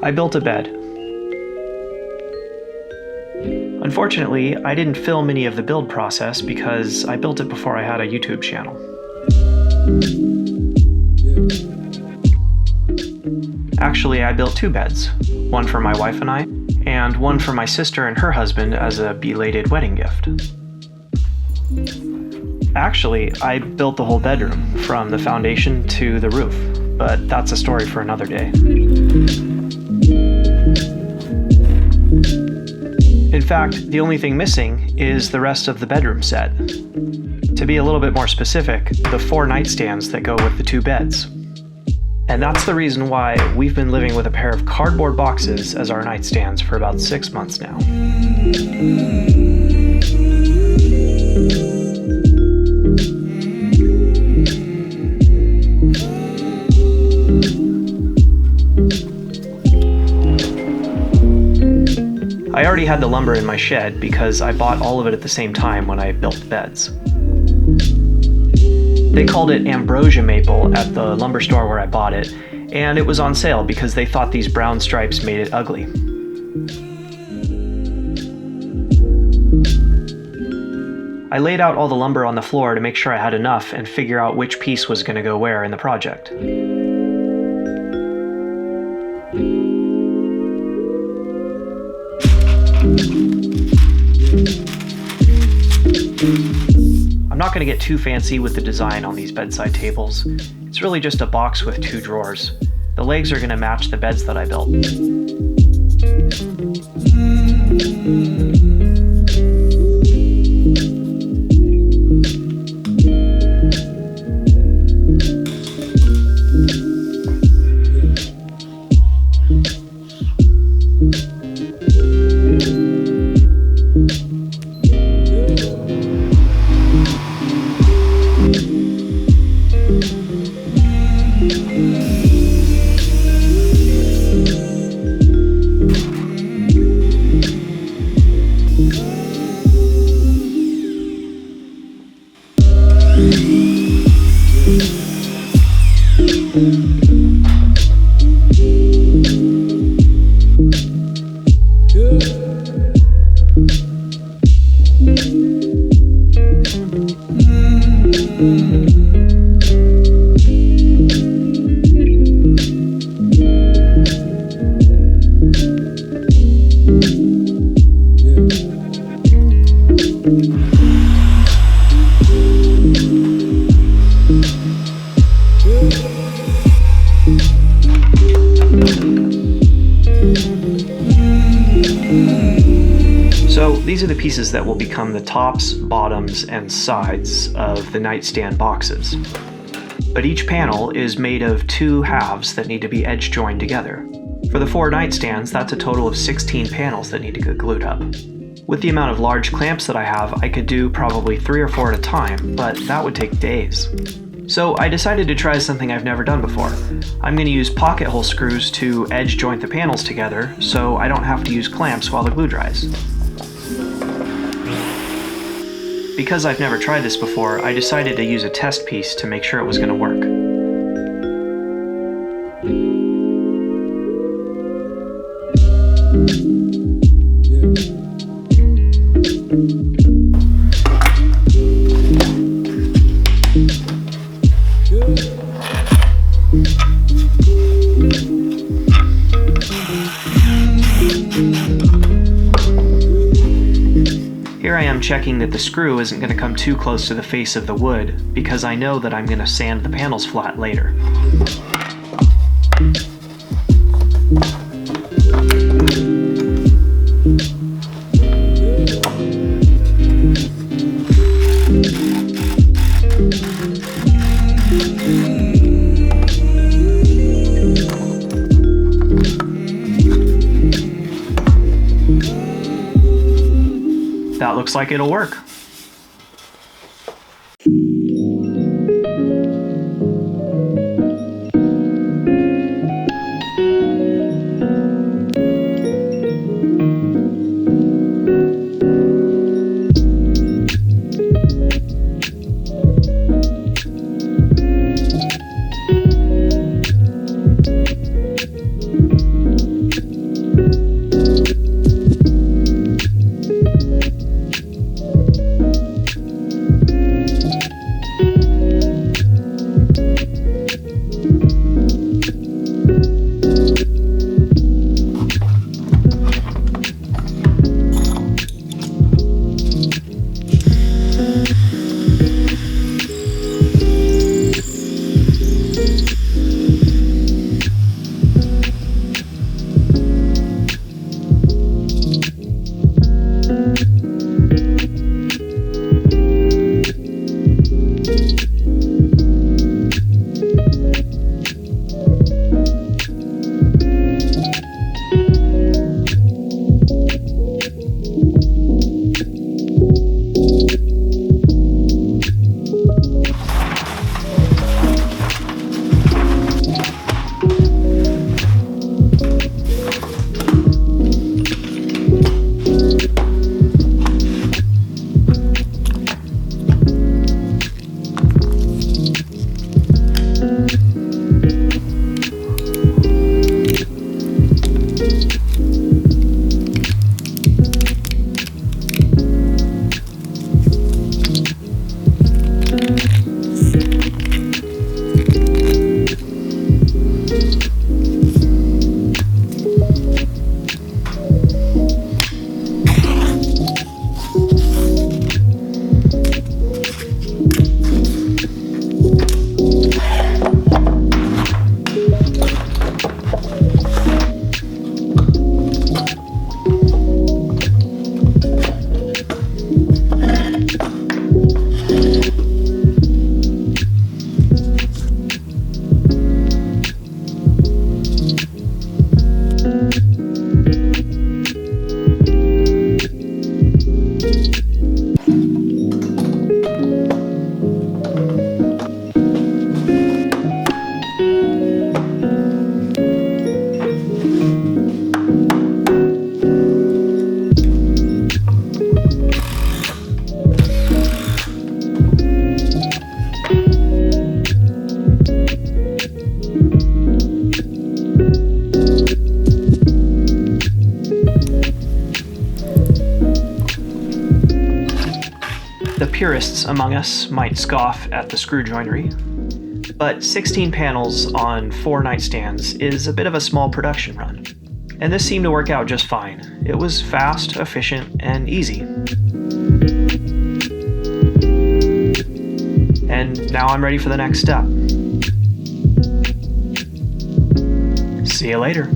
I built a bed. Unfortunately, I didn't film any of the build process because I built it before I had a YouTube channel. Actually, I built 2 beds, one for my wife and I, and one for my sister and her husband as a belated wedding gift. Actually, I built the whole bedroom, from the foundation to the roof, but that's a story for another day. In fact, the only thing missing is the rest of the bedroom set. To be a little bit more specific, the 4 nightstands that go with the 2 beds. And that's the reason why we've been living with a pair of cardboard boxes as our nightstands for about 6 months now. I already had the lumber in my shed because I bought all of it at the same time when I built the beds. They called it ambrosia maple at the lumber store where I bought it, and it was on sale because they thought these brown stripes made it ugly. I laid out all the lumber on the floor to make sure I had enough and figure out which piece was going to go where in the project. I'm not going to get too fancy with the design on these bedside tables. It's really just a box with 2 drawers. The legs are going to match the beds that I built. So these are the pieces that will become the tops, bottoms, and sides of the nightstand boxes. But each panel is made of 2 halves that need to be edge joined together. For the 4 nightstands, that's a total of 16 panels that need to get glued up. With the amount of large clamps that I have, I could do probably 3 or 4 at a time, but that would take days. So I decided to try something I've never done before. I'm going to use pocket hole screws to edge joint the panels together so I don't have to use clamps while the glue dries. Because I've never tried this before, I decided to use a test piece to make sure it was going to work. Here I am checking that the screw isn't going to come too close to the face of the wood because I know that I'm going to sand the panels flat later. That looks like it'll work. purists among us might scoff at the screw joinery, but 16 panels on 4 nightstands is a bit of a small production run. And this seemed to work out just fine. It was fast, efficient, and easy. And now I'm ready for the next step. See you later.